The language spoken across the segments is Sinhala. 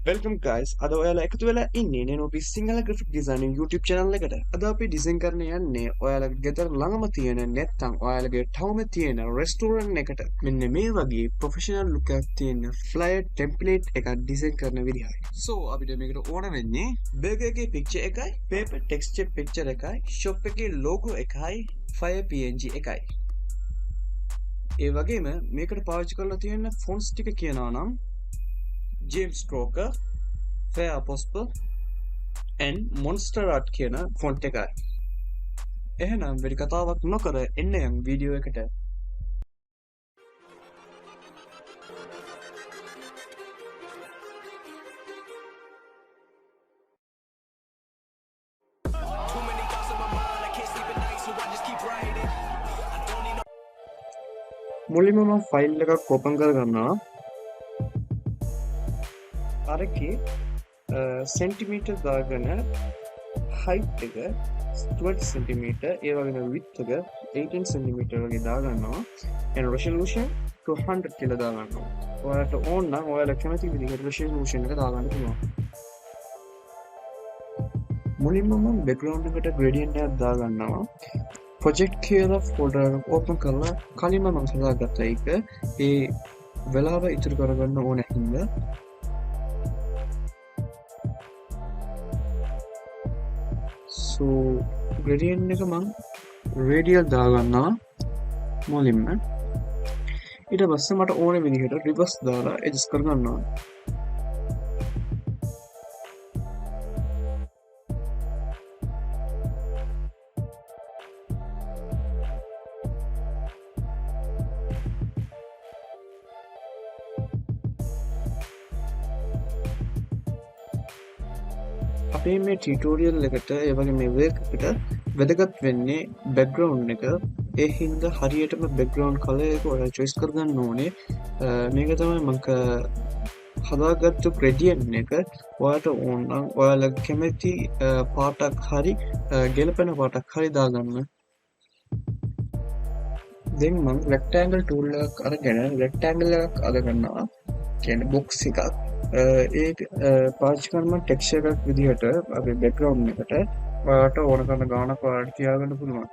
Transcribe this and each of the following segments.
Welcome guys. අද ඔයාලා එකතු වෙලා ඉන්නේ Neno Pix Sinhala graphic designing YouTube channel එකට. අද අපි ඩිසයින් කරන්න යන්නේ ඔයාලගේ ගෙදර ළඟම තියෙන නැත්නම් ඔයාලගේ ටවුමේ තියෙන restaurant එකට. මෙන්න මේ වගේ professional look එකක් තියෙන flyer template එකක් ඩිසයින් කරන විදිහයි. So අපිට මේකට ඕන වෙන්නේ burger එකේ picture එකයි, paper texture picture එකයි, shop එකේ logo එකයි, file png එකයි. ඒ වගේම මේකට පාවිච්චි කරලා තියෙන fonts ටික කියනවා නම් James Crocker, Fair Apostle and Monster Art කියන ෆොන්ට් එකයි. එහෙනම් වැඩි කතාවක් නොකර එන්න යම් වීඩියෝ එකට. මුලින්ම මම ෆයිල් එකක් ඕපන් කරගන්නවා. අරකේ සෙන්ටිමීටර් දාගෙන height එක 20 cm ඒ වගේම width එක 18 cm වගේ දාගන්නවා and resolution 200 කියලා දාගන්නවා. ඔයාලට ඕන නම් ඔයාලා කැමති විදිහට resolution එක දාගන්න පුළුවන්. මුලින්ම මම background එකට gradient එකක් දාගන්නවා. project කියලා folder එක open කරලා කලින්ම මම හදාගත්ත එක ඒ වෙලාව ඉතුරු කරගන්න ඕන හින්දා so gradient එක මම radial දාගන්නවා මුලින්ම ඊට පස්සේ මට ඕන විදිහට reverse දාලා adjust කරගන්නවා අපේ මේ ටියුටෝරියල් එකට ඒ වගේ මේ work එකට වැදගත් වෙන්නේ background එක ඒ හින්දා හරියටම background color එක ඔයාලා choice කරගන්න ඕනේ මේක තමයි මම හදාගත්තු gradient එක ඔයාලට ඕන නම් ඔයාලා කැමති පාටක් හරි ගැලපෙන පාටක් හරි දාගන්න දැන් මම rectangle tool එකක් අරගෙන rectangle එකක් අදගන්නවා කියන්නේ box එකක් ඒ පාවිච්චි කරන ටෙක්ස්චර් එකක් විදිහට අපේ බෑග්ග්‍රවුන්ඩ් එකට ඔයාලට ඕන කරන ගානක් ඔයාලට තියාගන්න පුළුවන්.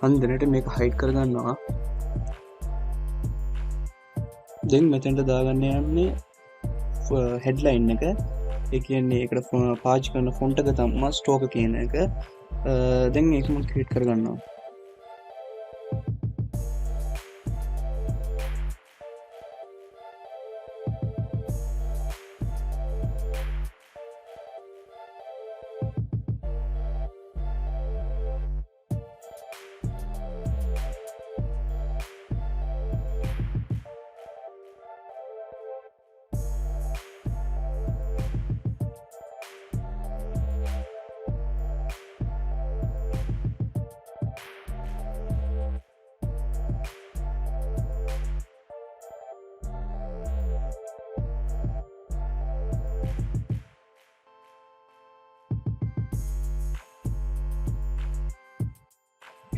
අන්දරට මේක හයිඩ් කරගන්නවා. දැන් මෙතෙන්ට දාගන්න යන්නේ හෙඩ්ලයින් එක. ඒ කියන්නේ ඒකට පාවිච්චි කරන ෆොන්ට් එක තමයි ස්ටෝක කියන එක. දැන් ඒක මම ක්‍රියේට් කරගන්නවා.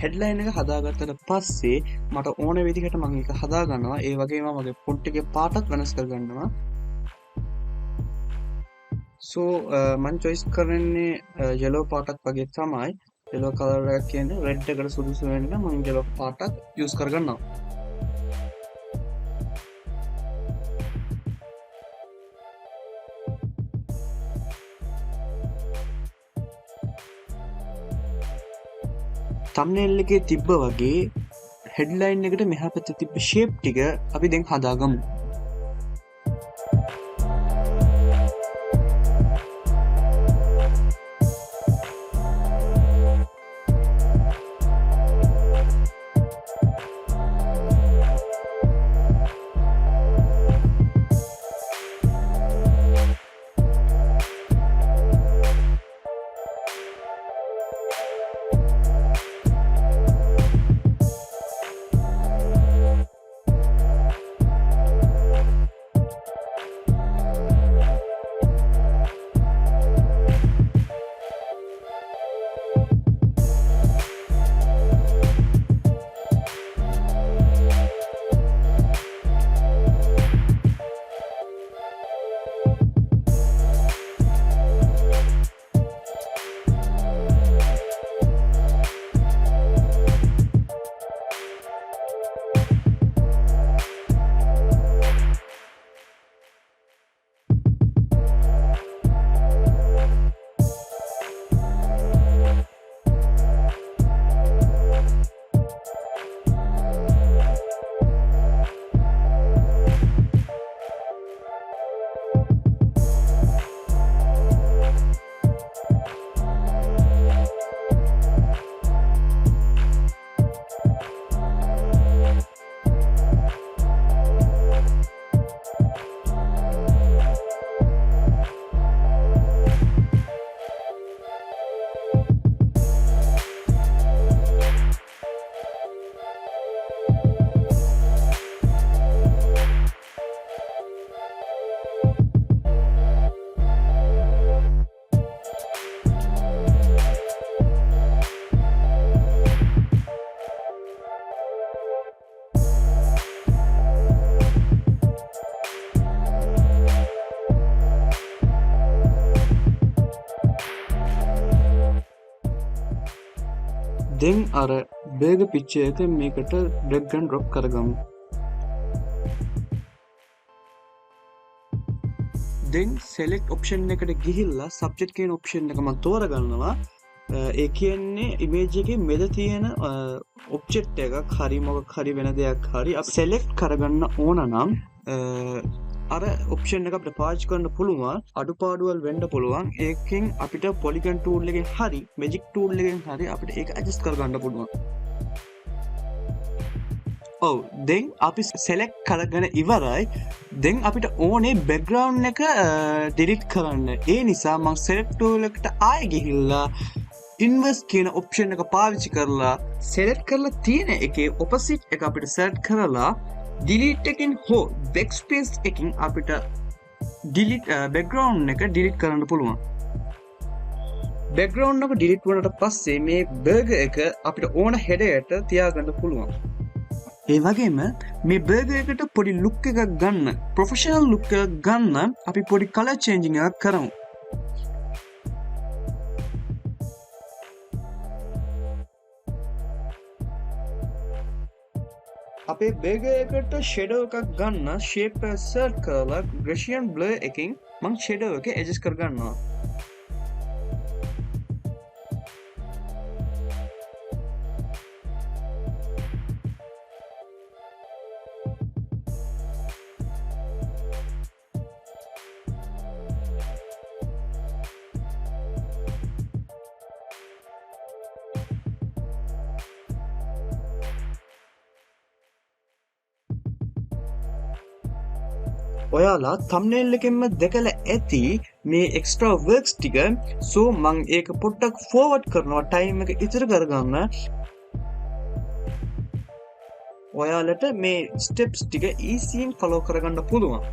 හෙඩ්ලයින් එක හදාගත්තට පස්සේ මට ඕන විදිහට මම ඒක හදාගන්නවා ඒ වගේම මගේ ෆොන්ට් එකේ පාටත් වෙනස් කරගන්නවා so මම choice කරන්නේ yellow පාටක් වගේ තමයි yellow color එක කියන්නේ red එකට සුදුසු වෙන්න මම yellow පාටක් use කරගන්නවා thumbnail එකේ තිබ්බ වගේ headline එකට මෙහා පැත්තේ තිබ්බ shape ටික අපි දැන් හදාගමු. දැන් අර බර්ගර් පික්චර් එක මේකට drag and drop කරගමු. දැන් select option එකට ගිහිල්ලා subject කියන option එක මම තෝරගන්නවා. ඒ කියන්නේ image එකේ මෙද තියෙන object එකක් හරි මොකක් හරි වෙන දෙයක් හරි අපි select කරගන්න ඕන නම් අර option එක අපිට පාවිච්චි කරන්න පුළුවන් අඩුපාඩුවල් වෙන්න පුළුවන් ඒකෙන් අපිට polygon tool එකෙන් හරි magic tool එකෙන් හරි අපිට ඒක adjust කරගන්න පුළුවන්. ඔව් දැන් අපි select කරගෙන ඉවරයි. දැන් අපිට ඕනේ background එක delete කරන්න. ඒ නිසා මම select tool එකට ආයෙ ගිහිල්ලා inverse කියන option එක පාවිච්චි කරලා select කරලා තියෙන එකේ opposite එක අපිට select කරලා delete එකෙන් හෝ backspace එකකින් අපිට delete background එක delete කරන්න පුළුවන්. background එක delete වුණාට පස්සේ මේ burger එක අපිට ඕන header එකට තියාගන්න පුළුවන්. ඒ වගේම මේ burger එකට පොඩි look එකක් ගන්න, professional look එකක් ගන්න අපි පොඩි color changing එකක් කරමු. අපේ burger එකට shadow එකක් ගන්න shape එක select කරලා Gaussian blur එකකින් මම shadow එක adjust කරගන්නවා. ඔයාලා thumbnail එකෙන්ම දැකලා ඇති මේ extra works ටික so මම ඒක පොඩ්ඩක් forward කරනවා time එක ඉතිරි කරගන්න. ඔයාලට මේ steps ටික easy-යෙන් follow කරගන්න පුළුවන්.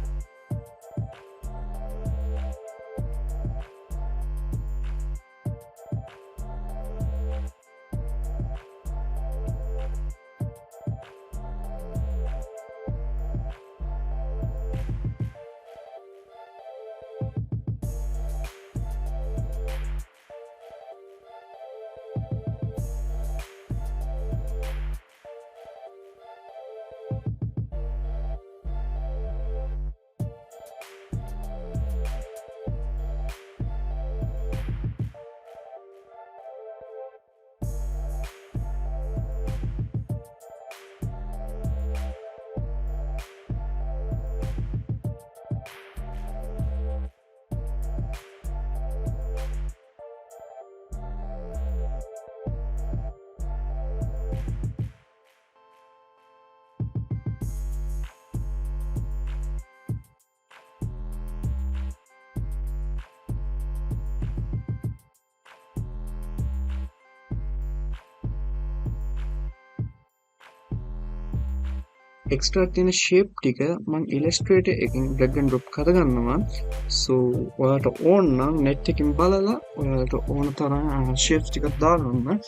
extra තියෙන shape ටික මම Illustrator එකෙන් drag and drop කරගන්නවා. so ඔයාලට ඕන නම් net එකකින් බලලා ඔයාලට ඕන තරම් shapes ටිකක් දාගන්න.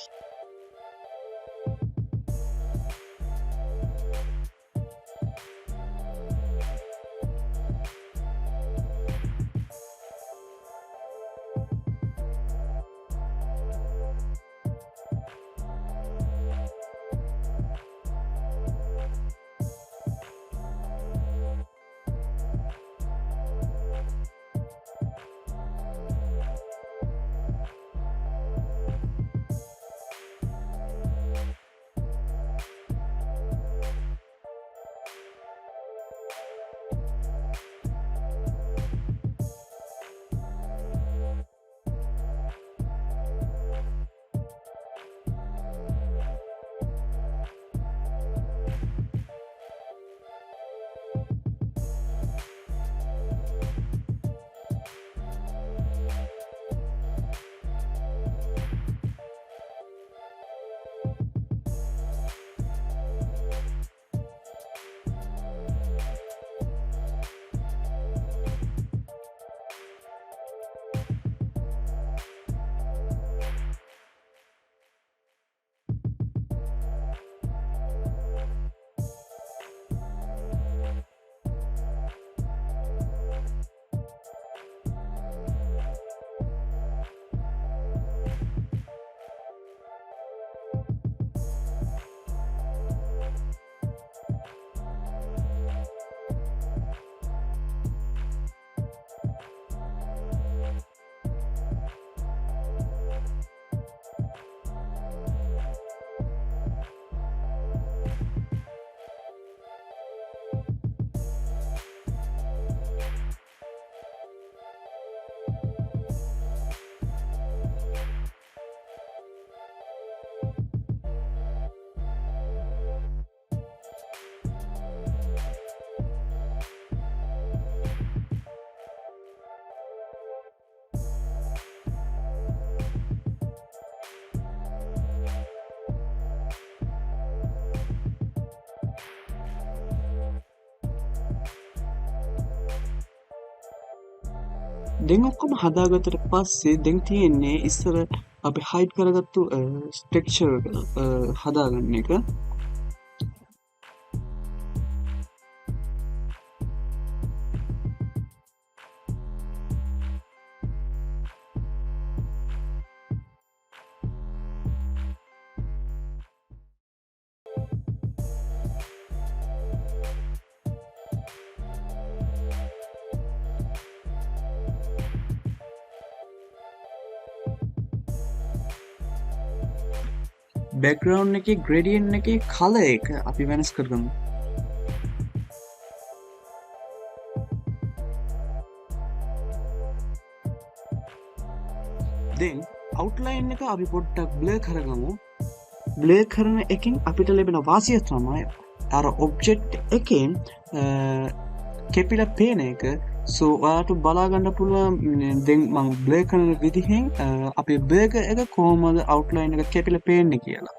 දැන් ඔක්කොම හදාගත්තට පස්සේ දැන් තියෙන්නේ ඉස්සර අපි හයිඩ් කරගත්තු ටෙක්ස්චර් හදාගන්න එක. බෑග්‍රවුන්ඩ් එකේ ග්‍රේඩියන්ට් එකේ කලර් එක අපි වෙනස් කරගමු. දැන් අවුට්ලයින් එක අපි පොඩ්ඩක් බ්ලර් කරගමු. බ්ලර් කරන එකෙන් අපිට ලැබෙන වාසිය තමයි අර ඔබ්ජෙක්ට් එකෙන් කෙපිලා පේන එක. සෝ ඔයාලට බලා ගන්න පුළුවන් දැන් මම බ්ලර් කරන විදිහෙන් අපේ බර්ගර් එක කොහොමද අවුට්ලයින් එක කෙපිලා පේන්නේ කියලා.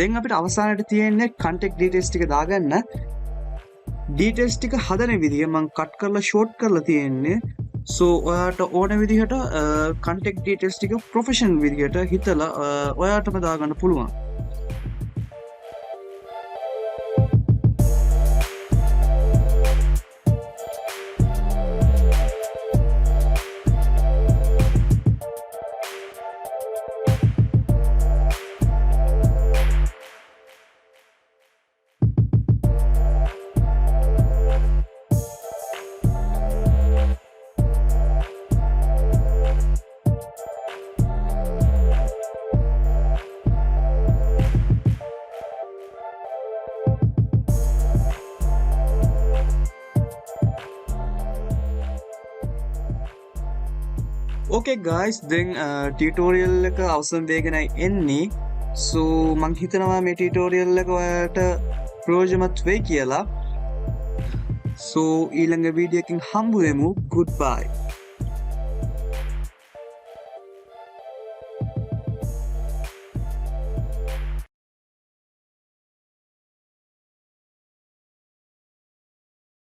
දැන් අපිට අවසානයේ තියෙන්නේ context details ටික දාගන්න. details ටික හදන විදිය මම කට් කරලා ෂෝට් කරලා තියෙන්නේ. සෝ ඔයාට ඕන විදිහට context details ටික professional විදිහට හිතලා ඔයාටම දාගන්න පුළුවන්. Okay guys, then tutorial එක අවසන් වෙගෙනයි එන්නේ. So මං හිතනවා මේ tutorial එක ඔයාලට ප්‍රයෝජනවත් වෙයි කියලා. So ඊළඟ වීඩියෝ එකකින් හම්බ වෙමු. Goodbye.